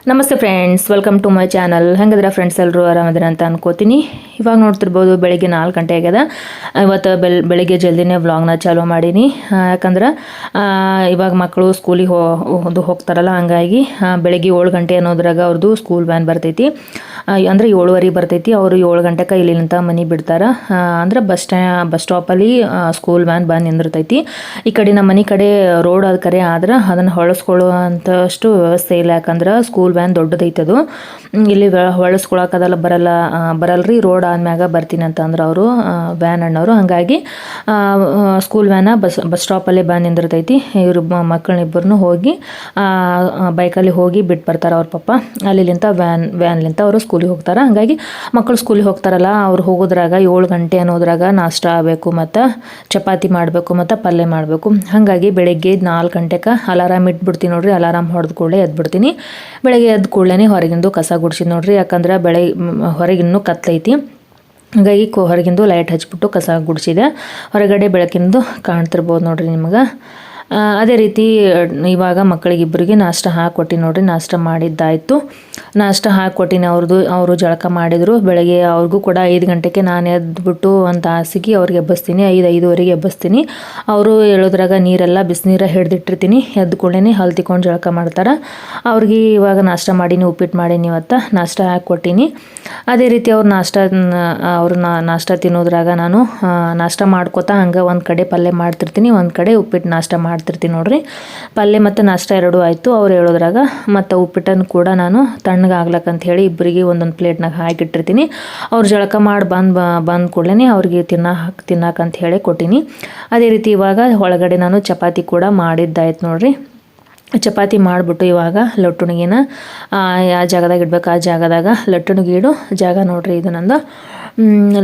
ನಮಸ್ತೆ friends, welcome to my channel. ಹೆಂಗದ್ರ friends, ಎಲ್ಲರೂ ಆರಾಮದಿರ ಅಂತ ಅನ್ಕೋತೀನಿ. ಇವಾಗ ನೋಡ್ತಿರ್ಬೋದು ಬೆಳಿಗ್ಗೆ 4 ಗಂಟೆ ಆಗ್ಯದ. ಇವತ್ತು ಬೆಳಿಗ್ಗೆ ಜಲ್ದಿನೇ ವ್ಲಾಗ್ನ ಚಾಲೂ ಮಾಡೀನಿ. ಯಾಕಂದ್ರೆ ಇವಾಗ ಮಕ್ಕಳು ಸ್ಕೂಲಿಗೆ ಹೋಗ್ತಾರಲ್ಲ, ಹಂಗಾಗಿ ಬೆಳಿಗ್ಗೆ 7 ಗಂಟೆ ಅನ್ನೋದ್ರಾಗ ಅವ್ರದ್ದು ಸ್ಕೂಲ್ ವ್ಯಾನ್ ಬರ್ತೈತಿ. ಅಂದರೆ 7:15 ಬರ್ತೈತಿ. ಅವರು 7 ಗಂಟೆಗೆ ಇಲ್ಲಿಂದ ಮನೆ ಬಿಡ್ತಾರೆ. ಅಂದ್ರೆ ಬಸ್ ಸ್ಟಾಪಲ್ಲಿ ಸ್ಕೂಲ್ ವ್ಯಾನ್ ಬಂದು ನಿಂದಿರ್ತೈತಿ. ಈ ಕಡೆ ನಮ್ಮ ಮನೆ ಕಡೆ ರೋಡ್ ಆದ ಕರೆ ಆದ್ರೆ ಅದನ್ನು ಹೊಳಸ್ಕೊಳ್ಳುವಂಥಷ್ಟು ವ್ಯವಸ್ಥೆ ಇಲ್ಲ. ಯಾಕಂದ್ರೆ ಸ್ಕೂಲ್ ವ್ಯಾನ್ ದೊಡ್ಡದೈತೆ. ಅದು ಇಲ್ಲಿ ಹೊಳಸ್ಕೊಳಕದೆಲ್ಲ ಬರಲ್ರಿ, ರೋಡ್ ಆದ್ಮ್ಯಾಗ ಬರ್ತೀನಿ ಅಂತಂದ್ರೆ ಅವರು ವ್ಯಾನ್ ಅಣ್ಣವರು. ಹಾಗಾಗಿ ಸ್ಕೂಲ್ ವ್ಯಾನ ಬಸ್ ಸ್ಟಾಪಲ್ಲೇ ಬಂದು ನಿಂದಿರ್ತೈತಿ. ಇವರು ಮಕ್ಕಳನ್ನಿಬ್ಬರನ್ನು ಹೋಗಿ ಬೈಕಲ್ಲಿ ಹೋಗಿ ಬಿಟ್ಟು ಬರ್ತಾರೆ ಅವ್ರ ಪಪ್ಪ. ಅಲ್ಲಿಂತ ವ್ಯಾನ್ಲಿಂತ ಅವರು ಸ್ಕೂಲಿಗೆ ಹೋಗ್ತಾರೆ. ಹಾಗಾಗಿ ಮಕ್ಕಳು ಸ್ಕೂಲಿಗೆ ಹೋಗ್ತಾರಲ್ಲ, ಅವ್ರು ಹೋಗೋದ್ರಾಗ 7 ಗಂಟೆ ಅನ್ನೋದ್ರಾಗ ನಾಷ್ಟ ಆಗಬೇಕು, ಮತ್ತು ಚಪಾತಿ ಮಾಡಬೇಕು, ಮತ್ತು ಪಲ್ಯ ಮಾಡಬೇಕು. ಹಾಗಾಗಿ ಬೆಳಗ್ಗೆ 4 ಗಂಟೆಗೆ ಅಲಾರಾಮ್ ಇಟ್ಬಿಡ್ತೀನಿ ನೋಡ್ರಿ. ಅಲಾರಾಮ್ ಹೊಡೆದ ಕೂಡಲೇ ಎದ್ಬಿಡ್ತೀನಿ. ಬೆಳಗ್ಗೆ ಎದ್ದು ಕೂಡಲೇ ಹೊರಗಿಂದು ಕಸ ಗುಡಿಸಿದ್ ನೋಡ್ರಿ. ಯಾಕಂದ್ರೆ ಹೊರಗಿನ್ನೂ ಕತ್ತೈತಿ. ಹಾಗಾಗಿ ಹೊರಗಿಂದು ಲೈಟ್ ಹಚ್ಬಿಟ್ಟು ಕಸ ಗುಡಿಸಿದೆ. ಹೊರಗಡೆ ಬೆಳಕಿಂದು ಕಾಣ್ತಿರ್ಬೋದು ನೋಡ್ರಿ ನಿಮ್ಗೆ. ಅದೇ ರೀತಿ ಇವಾಗ ಮಕ್ಕಳಿಗಿಬ್ಬರಿಗೆ ನಾಷ್ಟ ಹಾಕ್ಕೊಟ್ಟಿನಿ ನೋಡ್ರಿ. ನಾಷ್ಟ ಮಾಡಿದ್ದಾಯಿತು. ನಾಷ್ಟ ಹಾಕ್ಕೊಟ್ಟಿನಿ. ಅವರು ಜಳಕ ಮಾಡಿದರು. ಬೆಳಗ್ಗೆ ಅವ್ರಿಗೂ ಕೂಡ 5 ಗಂಟೆಗೆ ನಾನು ಎದ್ಬಿಟ್ಟು ಒಂದು ತಾಸಿಗೆ ಅವ್ರಿಗೆ ಎಬ್ಬಿಸ್ತೀನಿ. 5-5:15 ಎಬ್ಬಿಸ್ತೀನಿ. ಅವರು ಹೇಳೋದ್ರಾಗ ನೀರೆಲ್ಲ ಬಿಸಿನೀರು ಹಿಡ್ದಿಟ್ಟಿರ್ತೀನಿ. ಎದ್ದು ಕೂಡಲೇ ಹಲ್ ತಿಕ್ಕೊಂಡು ಜಳಕ ಮಾಡ್ತಾರೆ. ಅವ್ರಿಗೆ ಇವಾಗ ನಾಷ್ಟ ಮಾಡೀನಿ, ಉಪ್ಪಿಟ್ಟು ಮಾಡೀನಿ. ಇವತ್ತು ನಾಷ್ಟ ಹಾಕ್ಕೊಟ್ಟಿನಿ. ಅದೇ ರೀತಿ ಅವ್ರು ನಾಷ್ಟ ತಿನ್ನೋದ್ರಾಗ ನಾನು ನಾಷ್ಟ ಮಾಡ್ಕೋತಾ ಹಂಗೆ ಒಂದು ಕಡೆ ಪಲ್ಯ ಮಾಡ್ತಿರ್ತೀನಿ, ಒಂದು ಕಡೆ ಉಪ್ಪಿಟ್ಟು ನಾಷ್ಟ ಮಾಡ್ತಿರ್ತೀನಿ ನೋಡ್ರಿ. ಪಲ್ಯ ಮತ್ತು ನಾಷ್ಟ ಎರಡೂ ಆಯಿತು. ಅವ್ರು ಹೇಳೋದ್ರಾಗ ಮತ್ತು ಉಪ್ಪಿಟ್ಟನ್ನು ಕೂಡ ನಾನು ತಣ್ಣಗಾಗ್ಲಕ್ಕಂತ ಹೇಳಿ ಇಬ್ಬರಿಗೆ ಒಂದೊಂದು ಪ್ಲೇಟ್ನಾಗ ಹಾಕಿಟ್ಟಿರ್ತೀನಿ. ಅವ್ರು ಜಳಕ ಮಾಡಿ ಬಂದ ಕೂಡಲೇ ಅವ್ರಿಗೆ ತಿನ್ನಕ್ಕಂತ ಹೇಳಿ ಕೊಟ್ಟೀನಿ. ಅದೇ ರೀತಿ ಇವಾಗ ಒಳಗಡೆ ನಾನು ಚಪಾತಿ ಕೂಡ ಮಾಡಿದ್ದಾಯ್ತು ನೋಡ್ರಿ. ಚಪಾತಿ ಮಾಡಿಬಿಟ್ಟು ಇವಾಗ ಲಟ್ಟುಣಿಗೆನ ಯಾವ ಜಾಗದಾಗ ಇಡ್ಬೇಕು ಆ ಜಾಗದಾಗ ಲಟ್ಟುಣಿಗೆ ಇಡು ಜಾಗ ನೋಡ್ರಿ. ಇದು ನಂದು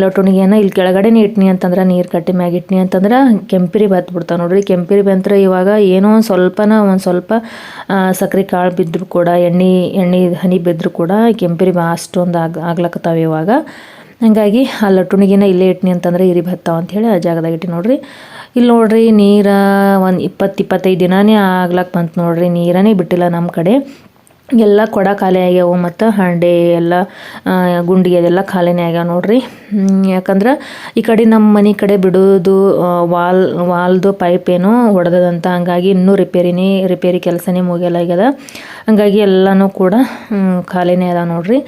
ಲಟ್ಟುಣಿಗೆನ ಇಲ್ಲಿ ಕೆಳಗಡೆನೇ ಇಟ್ನಿ ಅಂತಂದ್ರೆ, ನೀರು ಕಟ್ಟಿ ಮ್ಯಾಗ ಇಟ್ನಿ ಅಂತಂದ್ರೆ ಕೆಂಪಿರಿ ಬತ್ಬಿಡ್ತಾವೆ ನೋಡ್ರಿ. ಕೆಂಪಿರಿ ಬಂದ್ರೆ ಇವಾಗ ಏನೋ ಒಂದು ಸ್ವಲ್ಪ ಸಕ್ಕರೆ ಕಾಳು ಬಿದ್ದರೂ ಕೂಡ, ಎಣ್ಣೆ ಹನಿ ಬಿದ್ದರೂ ಕೂಡ ಕೆಂಪಿರಿ ಅಷ್ಟೊಂದು ಆಗ್ಲಕ್ಕತ್ತಾವೆ ಇವಾಗ. ಹಾಗಾಗಿ ಆ ಲಟ್ಟುಣಿಗೆನ ಇಲ್ಲೇ ಇಟ್ನಿ ಅಂತಂದ್ರೆ ಇರಿ ಬತ್ತಾವ ಅಂಥೇಳಿ ಆ ಜಾಗದಾಗ ಇಟ್ಟು ನೋಡ್ರಿ. ಇಲ್ಲಿ ನೋಡ್ರಿ ನೀರು ಒಂದು 20-25 ದಿನನೇ ಆಗ್ಲಕ್ಕೆ ಬಂತು ನೋಡ್ರಿ. ನೀರನೇ ಬಿಟ್ಟಿಲ್ಲ ನಮ್ಮ ಕಡೆ. ಎಲ್ಲ ಕೊಡ ಖಾಲಿ ಆಗ್ಯಾವು, ಮತ್ತು ಹಂಡೆ ಎಲ್ಲ ಗುಂಡಿಗೆ ಅದೆಲ್ಲ ಖಾಲಿನೇ ಆಗ್ಯಾವ ನೋಡ್ರಿ. ಯಾಕಂದ್ರೆ ಈ ಕಡೆ ನಮ್ಮ ಮನೆ ಕಡೆ ಬಿಡೋದು ವಾಲ್ದು ಪೈಪ್ ಏನೋ ಹೊಡೆದಂತ. ಹಂಗಾಗಿ ಇನ್ನೂ ರಿಪೇರಿ ಕೆಲಸನೇ ಮುಗಿಯಲಾಗ್ಯದ. ಹಂಗಾಗಿ ಎಲ್ಲನೂ ಕೂಡ ಖಾಲಿನೇ ಅದ ನೋಡ್ರಿ.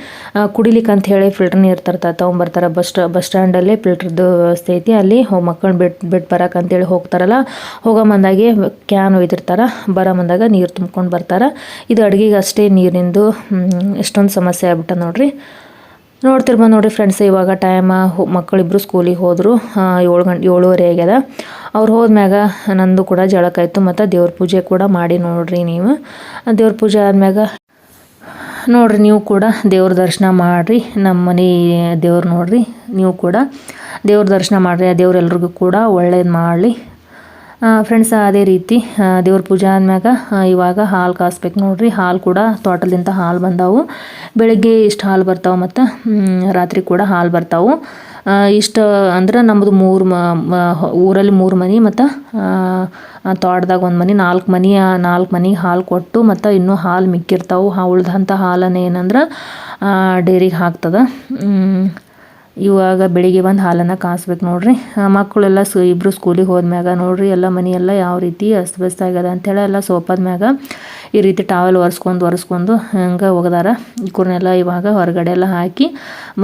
ಕುಡಿಲಿಕ್ಕೆ ಅಂತ ಹೇಳಿ ಫಿಲ್ಟರ್ ನೀರು ತೊಗೊಂಬರ್ತಾರೆ. ಬಸ್ ಸ್ಟ್ಯಾಂಡಲ್ಲೇ ಫಿಲ್ಟರ್ದು ವ್ಯವಸ್ಥೆ ಐತಿ. ಅಲ್ಲಿ ಮಕ್ಕಳು ಬಿಟ್ಟು ಬರೋಕ್ಕಂತೇಳಿ ಹೋಗ್ತಾರಲ್ಲ, ಹೋಗೋ ಮಂದಾಗೆ ಕ್ಯಾನ್ ಒಯ್ದಿರ್ತಾರೆ, ಬರೋ ಮಂದಾಗ ನೀರು ತುಂಬ್ಕೊಂಡು ಬರ್ತಾರೆ. ಇದು ಅಡುಗೆಗೆ ಅಷ್ಟೇ ನೀರಿಂದು ಎಷ್ಟೊಂದು ಸಮಸ್ಯೆ ಆಗ್ಬಿಟ್ಟ ನೋಡ್ರಿ. ನೋಡ್ತಿರ್ಬೋದು ನೋಡ್ರಿ ಫ್ರೆಂಡ್ಸ್. ಇವಾಗ ಮಕ್ಕಳಿಬ್ಬರು ಸ್ಕೂಲಿಗೆ ಹೋದರು. 7:30 ಆಗ್ಯದ. ಅವ್ರು ಹೋದ್ಮ್ಯಾಗ ನಂದು ಕೂಡ ಜಳಕಾಯ್ತು, ಮತ್ತು ದೇವ್ರ ಪೂಜೆ ಕೂಡ ಮಾಡಿ ನೋಡ್ರಿ. ನೀವು ದೇವ್ರ ಪೂಜೆ ಆದ್ಮ್ಯಾಗ ನೋಡ್ರಿ, ನೀವು ಕೂಡ ದೇವ್ರ ದರ್ಶನ ಮಾಡಿರಿ. ನಮ್ಮ ಮನೆ ದೇವ್ರು ನೋಡ್ರಿ, ನೀವು ಕೂಡ ದೇವ್ರ ದರ್ಶನ ಮಾಡಿರಿ. ಆ ದೇವ್ರು ಎಲ್ರಿಗೂ ಕೂಡ ಒಳ್ಳೇದು ಮಾಡಲಿ ಫ್ರೆಂಡ್ಸ್. ಅದೇ ರೀತಿ ದೇವ್ರ ಪೂಜೆ ಆದ್ಮ್ಯಾಗ ಇವಾಗ ಹಾಲು ಕಾಸ್ಬೇಕು ನೋಡ್ರಿ. ಹಾಲು ಕೂಡ ತೋಟದಿಂದ ಹಾಲು ಬಂದಾವು. ಬೆಳಗ್ಗೆ ಇಷ್ಟು ಹಾಲು ಬರ್ತಾವೆ, ಮತ್ತು ರಾತ್ರಿ ಕೂಡ ಹಾಲು ಬರ್ತಾವೆ. ಇಷ್ಟು ಅಂದ್ರೆ ನಮ್ಮದು ಊರಲ್ಲಿ 3 ಮನೆ, ಮತ್ತು ತೋಟದಾಗ 1 ಮನೆ, 4 ಮನೆಗೆ ಹಾಲು ಕೊಟ್ಟು, ಮತ್ತು ಇನ್ನೂ ಹಾಲು ಮಿಕ್ಕಿರ್ತಾವೆ. ಉಳ್ದಂಥ ಹಾಲನ್ನು ಏನಂದ್ರೆ ಡೈರಿಗೆ ಹಾಕ್ತದೆ. ಇವಾಗ ಬೆಳಿಗ್ಗೆ ಬಂದು ಹಾಲನ್ನು ಕಾಸ್ಬೇಕು ನೋಡ್ರಿ. ಮಕ್ಕಳೆಲ್ಲ ಇಬ್ಬರು ಸ್ಕೂಲಿಗೆ ಹೋದ್ಮ್ಯಾಗ ನೋಡ್ರಿ, ಎಲ್ಲ ಮನೆಯೆಲ್ಲ ಯಾವ ರೀತಿ ಅಸ್ತವ್ಯಸ್ತ ಆಗ್ಯದ ಅಂಥೇಳಿ ಎಲ್ಲ ಸೋಪಾದ ಮ್ಯಾಗ ಈ ರೀತಿ ಟಾವೆಲ್ ಒರೆಸ್ಕೊಂಡು ಹಂಗೆ ಒಗ್ದಾರ. ಇವ್ರನ್ನೆಲ್ಲ ಇವಾಗ ಹೊರಗಡೆ ಎಲ್ಲ ಹಾಕಿ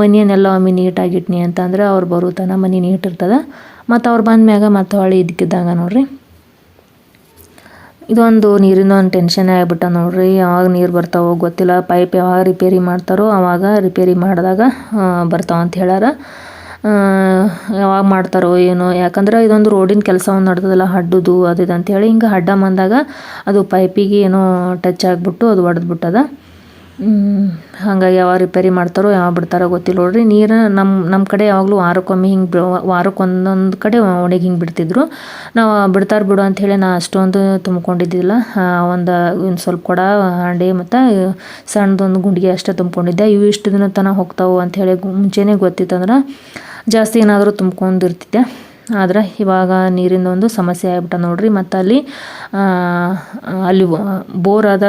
ಮನೆಯನ್ನೆಲ್ಲ ಒಮ್ಮೆ ನೀಟಾಗಿ ಇಟ್ನಿ ಅಂತಂದ್ರೆ ಅವ್ರು ಬರೋ ತನಕ ಮನೆ ನೀಟ್ ಇರ್ತದೆ. ಮತ್ತು ಅವ್ರು ಬಂದ್ಮ್ಯಾಗ ಮತ್ತು ಹೊಳ್ಳಿ ಇದಕ್ಕಿದ್ದಂಗೆ ನೋಡ್ರಿ. ಇದೊಂದು ನೀರಿನ ಒಂದು ಟೆನ್ಷನ್ ಆಗಿಬಿಟ್ಟ ನೋಡ್ರಿ. ಯಾವಾಗ ನೀರು ಬರ್ತಾವೋ ಗೊತ್ತಿಲ್ಲ. ಪೈಪ್ ಯಾವಾಗ ರಿಪೇರಿ ಮಾಡ್ತಾರೋ ಆವಾಗ ರಿಪೇರಿ ಮಾಡಿದಾಗ ಬರ್ತಾವ ಅಂತ ಹೇಳ್ಯಾರ. ಯಾವಾಗ ಮಾಡ್ತಾರೋ ಏನೋ. ಯಾಕಂದ್ರೆ ಇದೊಂದು ರೋಡಿನ ಕೆಲಸ ಒಂದು ನಡೆದಲ್ಲ, ಹಡ್ಡುದು ಅದಿದೆ ಅಂಥೇಳಿ. ಹಿಂಗೆ ಹಡ್ಡ ಬಂದಾಗ ಅದು ಪೈಪಿಗೆ ಏನೋ ಟಚ್ ಆಗಿಬಿಟ್ಟು ಅದು ಒಡೆದ್ಬಿಟ್ಟದ. ಹಾಗಾಗಿ ಯಾವಾಗ ರಿಪೇರಿ ಮಾಡ್ತಾರೋ ಯಾವಾಗ ಬಿಡ್ತಾರೋ ಗೊತ್ತಿಲ್ಲ ನೋಡ್ರಿ. ನೀರು ನಮ್ಮ ಕಡೆ ಯಾವಾಗಲೂ ವಾರಕ್ಕೊಮ್ಮೆ ವಾರಕ್ಕೊಂದೊಂದು ಕಡೆ ಒಣಗಿ ಹಿಂಗೆ ಬಿಡ್ತಿದ್ರು. ನಾವು ಬಿಡ್ತಾರೆ ಬಿಡು ಅಂಥೇಳಿ ನಾ ಅಷ್ಟೊಂದು ತುಂಬ್ಕೊಂಡಿದ್ದಿಲ್ಲ. ಒಂದು ಸ್ವಲ್ಪ ಕೊಡ ಹಾಂಡೆ ಮತ್ತು ಸಣ್ಣದೊಂದು ಗುಂಡಿಗೆ ಅಷ್ಟೇ ತುಂಬ್ಕೊಂಡಿದ್ದೆ. ಇವು ಇಷ್ಟು ದಿನ ತನಕ ಹೋಗ್ತಾವೆ ಅಂಥೇಳಿ ಮುಂಚೆನೇ ಗೊತ್ತಿತ್ತಂದ್ರೆ ಜಾಸ್ತಿ ಏನಾದರೂ ತುಂಬ್ಕೊಂಡಿರ್ತಿದ್ದೆ. ಆದ್ರೆ ಇವಾಗ ನೀರಿಂದ ಒಂದು ಸಮಸ್ಯೆ ಆಗ್ಬಿಟ್ಟ ನೋಡ್ರಿ. ಮತ್ತು ಅಲ್ಲಿ ಬೋರ್ ಆದ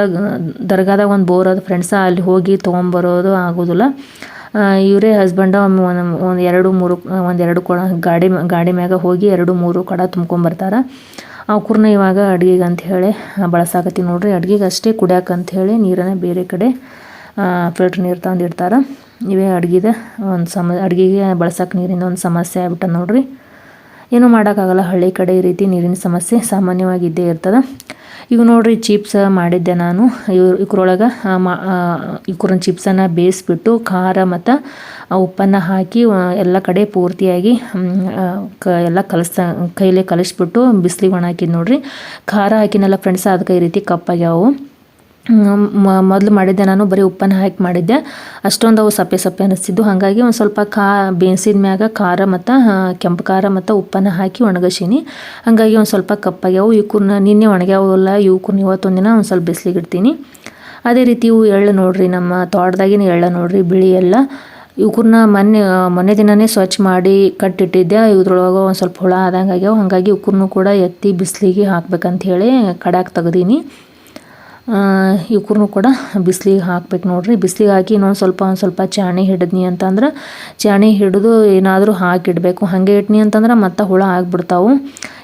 ದರ್ಗಾದಾಗ ಒಂದು ಬೋರ್ ಆದ ಫ್ರೆಂಡ್ಸ, ಅಲ್ಲಿ ಹೋಗಿ ತೊಗೊಂಬರೋದು ಆಗೋದಿಲ್ಲ. ಇವರೇ ಹಸ್ಬೆಂಡ ಒಂದೆರಡು ಕೊಡ ಗಾಡಿ ಮ್ಯಾಗ ಹೋಗಿ 2-3 ಕೊಡ ತುಂಬ್ಕೊಂಬರ್ತಾರೆ. ಅವ್ಕೂರ್ನ ಇವಾಗ ಅಡುಗೆಗೆ ಅಂಥೇಳಿ ಬಳಸಾಕತ್ತೀವಿ ನೋಡ್ರಿ. ಅಡುಗೆಗೆ ಅಷ್ಟೇ, ಕುಡಿಯೋಕೆ ಅಂಥೇಳಿ ನೀರನ್ನು ಬೇರೆ ಕಡೆ ಫಿಲ್ಟ್ರ್ ನೀರು ತಂದಿಡ್ತಾರೆ. ಇವೇ ಅಡುಗೆಗೆ ಬಳಸೋಕೆ ನೀರಿಂದ ಒಂದು ಸಮಸ್ಯೆ ಆಗ್ಬಿಟ್ಟ ನೋಡ್ರಿ. ಏನೂ ಮಾಡೋಕ್ಕಾಗಲ್ಲ, ಹಳ್ಳಿ ಕಡೆ ಈ ರೀತಿ ನೀರಿನ ಸಮಸ್ಯೆ ಸಾಮಾನ್ಯವಾಗಿ ಇದ್ದೇ ಇರ್ತದೆ. ಈಗ ನೋಡ್ರಿ ಚಿಪ್ಸ್ ಮಾಡಿದ್ದೆ ನಾನು. ಇಕ್ರೊಳಗೆ ಚಿಪ್ಸನ್ನು ಬೇಯಿಸ್ಬಿಟ್ಟು ಖಾರ ಮತ್ತು ಉಪ್ಪನ್ನು ಹಾಕಿ ಎಲ್ಲ ಕಡೆ ಪೂರ್ತಿಯಾಗಿ ಎಲ್ಲ ಕೈಲೇ ಕಲಿಸ್ಬಿಟ್ಟು ಬಿಸಿಲಿಗೆ ಒಣ ಹಾಕಿದ್ದು ನೋಡ್ರಿ. ಖಾರ ಹಾಕಿನಲ್ಲ ಫ್ರೆಂಡ್ಸ್, ಅದಕ್ಕೆ ಈ ರೀತಿ ಕಪ್ಪಾಗ್ಯಾವು. ಮೊದಲು ಮಾಡಿದ್ದೆ ನಾನು ಬರೀ ಉಪ್ಪನ್ನು ಹಾಕಿ ಮಾಡಿದ್ದೆ, ಅಷ್ಟೊಂದು ಅವು ಸಪ್ಪೆ ಅನ್ನಿಸ್ತಿದ್ದು. ಹಾಗಾಗಿ ಒಂದು ಸ್ವಲ್ಪ ಬೇಯಿಸಿದ ಮ್ಯಾಗ ಖಾರ ಮತ್ತು ಕೆಂಪು ಖಾರ ಮತ್ತು ಉಪ್ಪನ್ನು ಹಾಕಿ ಒಣಗಿಸೀನಿ. ಹಾಗಾಗಿ ಒಂದು ಸ್ವಲ್ಪ ಕಪ್ಪಾಗ್ಯಾವು. ಇವಕ್ಕೂರ್ನ ನಿನ್ನೆ ಒಣಗ್ಯಾವಲ್ಲ, ಇವಕ್ಕೂರ್ನ ಇವತ್ತೊಂದಿನ ಒಂದು ಸ್ವಲ್ಪ ಬಿಸಿಲಿಗೆ ಇಡ್ತೀನಿ. ಅದೇ ರೀತಿ ಇವು ಎಳ್ಳು ನೋಡ್ರಿ, ನಮ್ಮ ತೋಟದಾಗಿನ ಎಳ್ಳು ನೋಡ್ರಿ, ಬಿಳಿ ಎಲ್ಲ. ಇವಕ್ಕೂರ್ನ ಮೊನ್ನೆ ದಿನವೇ ಸ್ವಚ್ಛ ಮಾಡಿ ಕಟ್ಟಿಟ್ಟಿದ್ದೆ. ಇದ್ರೊಳಗೆ ಒಂದು ಸ್ವಲ್ಪ ಹುಳ ಆದಂಗೆ ಆಗ್ಯಾವ. ಹಾಗಾಗಿ ಇವಕ್ಕೂರ್ನು ಕೂಡ ಎತ್ತಿ ಬಿಸಿಲಿಗೆ ಹಾಕ್ಬೇಕಂಥೇಳಿ ಕಡ್ಯಾಕ್ ತೆಗ್ದೀನಿ. ಇವಕ್ಕೂರ್ನು ಕೂಡ ಬಿಸಿಲಿಗೆ ಹಾಕ್ಬೇಕು ನೋಡ್ರಿ. ಬಿಸಿಲಿಗೆ ಹಾಕಿ ಇನ್ನೊಂದು ಸ್ವಲ್ಪ ಚಾಣಿ ಹಿಡಿದ್ನಿ ಅಂತಂದ್ರೆ, ಚಾಣಿ ಹಿಡಿದು ಏನಾದರೂ ಹಾಕಿಡಬೇಕು. ಹಾಗೆ ಇಟ್ನಿ ಅಂತಂದ್ರೆ ಮತ್ತೆ ಹುಳ ಆಗಿಬಿಡ್ತಾವೆ.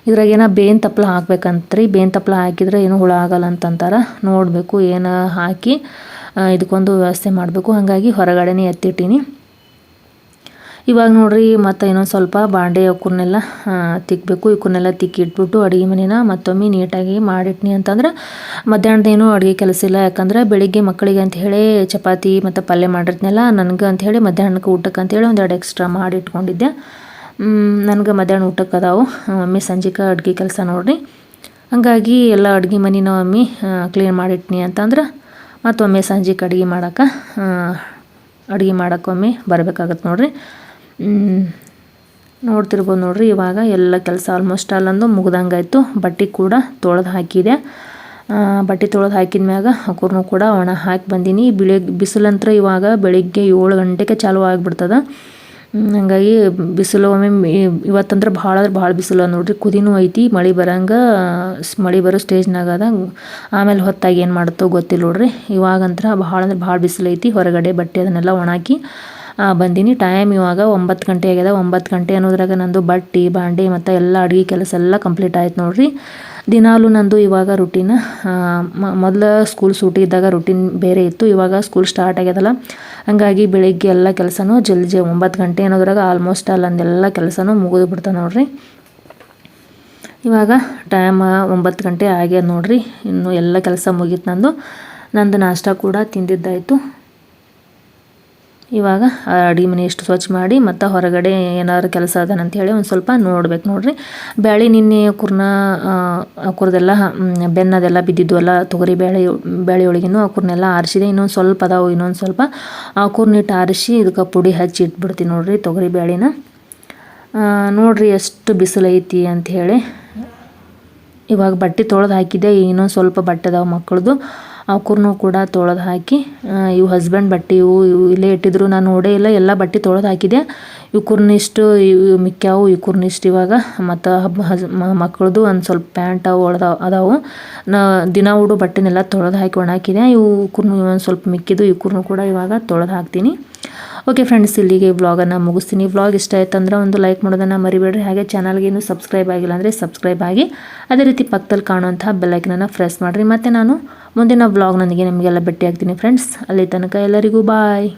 ಇದ್ರಾಗೇನೋ ಬೇವಿನ ತಪ್ಪಲ ಹಾಕ್ಬೇಕಂತ್ರಿ. ಬೇವಿನ ತಪ್ಪಲ ಹಾಕಿದ್ರೆ ಏನೂ ಹುಳ ಆಗಲ್ಲ ಅಂತಂತಾರೆ. ನೋಡಬೇಕು ಏನು ಹಾಕಿ ಇದಕ್ಕೊಂದು ವ್ಯವಸ್ಥೆ ಮಾಡಬೇಕು. ಹಾಗಾಗಿ ಹೊರಗಡೆನೇ ಎತ್ತಿಟ್ಟೀನಿ. ಇವಾಗ ನೋಡ್ರಿ ಮತ್ತು ಇನ್ನೊಂದು ಸ್ವಲ್ಪ ಬಾಂಡೆ ಅವಕ್ಕೂರ್ನೆಲ್ಲ ತಿಕ್ಕಬೇಕು. ಇವಕ್ಕೂರ್ನೆಲ್ಲ ತಿಕ್ಕಿ ಇಟ್ಬಿಟ್ಟು ಅಡುಗೆ ಮನೇನ ಮತ್ತೊಮ್ಮೆ ನೀಟಾಗಿ ಮಾಡಿಟ್ನಿ ಅಂತಂದ್ರೆ ಮಧ್ಯಾಹ್ನದೇನು ಅಡುಗೆ ಕೆಲಸ ಇಲ್ಲ. ಯಾಕಂದ್ರೆ ಬೆಳಿಗ್ಗೆ ಮಕ್ಕಳಿಗೆ ಅಂಥೇಳಿ ಚಪಾತಿ ಮತ್ತು ಪಲ್ಯ ಮಾಡಿರ್ತೀನಲ್ಲ, ನನಗೆ ಅಂಥೇಳಿ ಮಧ್ಯಾಹ್ನಕ್ಕೆ ಊಟಕ್ಕೆ ಅಂಥೇಳಿ 1 ಎಕ್ಸ್ಟ್ರಾ ಮಾಡಿ ಇಟ್ಕೊಂಡಿದ್ದೆ. ನನಗೆ ಮಧ್ಯಾಹ್ನ ಊಟಕ್ಕೆ ಅದಾವು. ಒಮ್ಮೆ ಸಂಜೆಗೆ ಅಡುಗೆ ಕೆಲಸ ನೋಡ್ರಿ. ಹಾಗಾಗಿ ಎಲ್ಲ ಅಡುಗೆ ಮನೆನ ಒಮ್ಮೆ ಕ್ಲೀನ್ ಮಾಡಿಟ್ನಿ ಅಂತಂದ್ರೆ ಮತ್ತೊಮ್ಮೆ ಸಂಜೆಗೆ ಅಡುಗೆ ಮಾಡೋಕ್ಕೊಮ್ಮೆ ಬರಬೇಕಾಗತ್ತೆ ನೋಡ್ರಿ. ನೋಡ್ತಿರ್ಬೋದು ನೋಡ್ರಿ. ಇವಾಗ ಎಲ್ಲ ಕೆಲಸ ಆಲ್ಮೋಸ್ಟ್ ಅಲ್ಲೊಂದು ಮುಗ್ದಂಗಾಯ್ತು. ಬಟ್ಟೆ ಕೂಡ ತೊಳೆದು ಹಾಕಿದೆ. ಬಟ್ಟೆ ತೊಳೆದು ಹಾಕಿದ ಮ್ಯಾಗ ಅವಕ್ಕೂರ್ನು ಕೂಡ ಒಣ ಹಾಕಿ ಬಂದೀನಿ. ಬಿಸಿಲಂತ್ರ ಇವಾಗ ಬೆಳಿಗ್ಗೆ 7 ಗಂಟೆಗೆ ಚಾಲು ಆಗಿಬಿಡ್ತದೆ. ಹಾಗಾಗಿ ಬಿಸಿಲು ಒಮ್ಮೆ ಇವತ್ತಂದ್ರೆ ಭಾಳ ಬಿಸಿಲು ನೋಡ್ರಿ. ಕುದಿನೂ ಐತಿ, ಮಳೆ ಬರೋ ಸ್ಟೇಜ್ನಾಗ ಅದ. ಆಮೇಲೆ ಹೊತ್ತಾಗಿ ಏನು ಮಾಡುತ್ತೋ ಗೊತ್ತಿಲ್ಲ ನೋಡ್ರಿ. ಇವಾಗಂತ್ರ ಭಾಳ ಬಿಸಿಲು ಐತಿ. ಹೊರಗಡೆ ಬಟ್ಟೆ ಅದನ್ನೆಲ್ಲ ಒಣಾಕಿ ಬಂದೀನಿ. ಟೈಮ್ ಇವಾಗ 9 ಗಂಟೆ ಆಗ್ಯದ. 9 ಗಂಟೆ ಅನ್ನೋದ್ರಾಗ ನಂದು ಬಟ್ಟೆ ಬಾಂಡೆ ಮತ್ತು ಎಲ್ಲ ಅಡುಗೆ ಕೆಲಸ ಎಲ್ಲ ಕಂಪ್ಲೀಟ್ ಆಯ್ತು ನೋಡ್ರಿ. ದಿನಾಲೂ ನಂದು ಇವಾಗ ರುಟೀನ್, ಮೊದಲು ಸ್ಕೂಲ್ ಸೂಟಿ ಇದ್ದಾಗ ರುಟೀನ್ ಬೇರೆ ಇತ್ತು. ಇವಾಗ ಸ್ಕೂಲ್ ಸ್ಟಾರ್ಟ್ ಆಗ್ಯದಲ್ಲ, ಹಾಗಾಗಿ ಬೆಳಿಗ್ಗೆ ಎಲ್ಲ ಕೆಲಸನೂ ಜಲ್ದಿ 9 ಗಂಟೆ ಅನ್ನೋದ್ರಾಗ ಆಲ್ಮೋಸ್ಟ್ ಅಲ್ಲೊಂದೆಲ್ಲ ಕೆಲಸನೂ ಮುಗಿದು ಬಿಡ್ತಾವೆ ನೋಡ್ರಿ. ಇವಾಗ ಟೈಮ್ 9 ಗಂಟೆ ಆಗ್ಯದ ನೋಡ್ರಿ. ಇನ್ನು ಎಲ್ಲ ಕೆಲಸ ಮುಗೀತು. ನಂದು ನಾಷ್ಟ ಕೂಡ ತಿಂದಿದ್ದಾಯಿತು. ಇವಾಗ ಅಡುಗೆ ಮನೆ ಎಷ್ಟು ಸ್ವಚ್ಛ ಮಾಡಿ ಮತ್ತು ಹೊರಗಡೆ ಏನಾದ್ರು ಕೆಲಸ ಅದನಂಥೇಳಿ ಒಂದು ಸ್ವಲ್ಪ ನೋಡ್ಬೇಕು ನೋಡ್ರಿ. ಬ್ಯಾಳೆ ನಿನ್ನೆ ಕುರ್ದೆಲ್ಲ ಬೆನ್ನದೆಲ್ಲ ಬಿದ್ದಿದ್ವಲ್ಲ, ತೊಗರಿ ಬ್ಯಾಳೆ ಒಳಗಿನೂ ಕುರ್ನೆಲ್ಲ ಆರಿಸಿದೆ. ಇನ್ನೊಂದು ಸ್ವಲ್ಪ ಅದಾವು. ಇನ್ನೊಂದು ಸ್ವಲ್ಪ ಕುರ್ನಿಟ್ಟು ಆರಿಸಿ ಇದಕ್ಕೆ ಪುಡಿ ಹಚ್ಚಿ ಇಟ್ಬಿಡ್ತೀನಿ ನೋಡ್ರಿ ತೊಗರಿ ಬ್ಯಾಳಿನ. ನೋಡ್ರಿ ಎಷ್ಟು ಬಿಸಿಲು ಐತಿ ಅಂಥೇಳಿ. ಇವಾಗ ಬಟ್ಟೆ ತೊಳೆದು ಹಾಕಿದ್ದೆ. ಇನ್ನೊಂದು ಸ್ವಲ್ಪ ಬಟ್ಟೆ ಅದಾವೆ ಮಕ್ಕಳದು, ಅವಕ್ಕೂರ್ನು ಕೂಡ ತೊಳೆದು ಹಾಕಿ, ಇವು ಹಸ್ಬೆಂಡ್ ಬಟ್ಟೆ ಇವು ಇಲ್ಲೇ ಇಟ್ಟಿದ್ರು, ನಾನು ನೋಡೇ ಇಲ್ಲ. ಎಲ್ಲ ಬಟ್ಟೆ ತೊಳೆದು ಹಾಕಿದೆ. ಇವಕ್ಕೂರ್ನಿಷ್ಟು ಮಿಕ್ಕ್ಯಾವು, ಇವಕ್ಕೂರ್ನಿಷ್ಟು ಇವಾಗ ಮತ್ತು ಮಕ್ಕಳದು ಒಂದು ಸ್ವಲ್ಪ ಪ್ಯಾಂಟ್ ಅದಾವು. ದಿನ ಉಡೋ ಬಟ್ಟೆನೆಲ್ಲ ತೊಳೆದು ಹಾಕಿ ಒಣಾಕಿದೆ. ಇವಕ್ಕೂರ್ನು ಒಂದು ಸ್ವಲ್ಪ ಮಿಕ್ಕಿದ್ದು, ಇವಕ್ಕೂರ್ನು ಕೂಡ ಇವಾಗ ತೊಳೆದು ಹಾಕ್ತೀನಿ. ಓಕೆ ಫ್ರೆಂಡ್ಸ್, ಇಲ್ಲಿಗೆ ವ್ಲಾಗನ್ನು ಮುಗಿಸ್ತೀನಿ. ವ್ಲಾಗ್ ಇಷ್ಟ ಆಯ್ತಂದ್ರೆ ಒಂದು ಲೈಕ್ ಮಾಡೋದನ್ನು ಮರಿಬೇಡ್ರಿ. ಹಾಗೆ ಚಾನಲ್ಗೆ ಇನ್ನೂ ಸಬ್ಸ್ಕ್ರೈಬ್ ಆಗಿಲ್ಲ ಅಂದರೆ ಸಬ್ಸ್ಕ್ರೈಬ್ ಆಗಿ, ಅದೇ ರೀತಿ ಪಕ್ಕದಲ್ಲಿ ಕಾಣುವಂತಹ ಬೆಲ್ಲೈಕನನ್ನು ಪ್ರೆಸ್ ಮಾಡಿರಿ. ಮತ್ತು ನಾನು ಮುಂದಿನ ವ್ಲಾಗ್ನೊಂದಿಗೆ ನಿಮಗೆಲ್ಲ ಭೇಟಿ ಆಗ್ತೀನಿ ಫ್ರೆಂಡ್ಸ್. ಅಲ್ಲಿ ತನಕ ಎಲ್ಲರಿಗೂ ಬಾಯ್.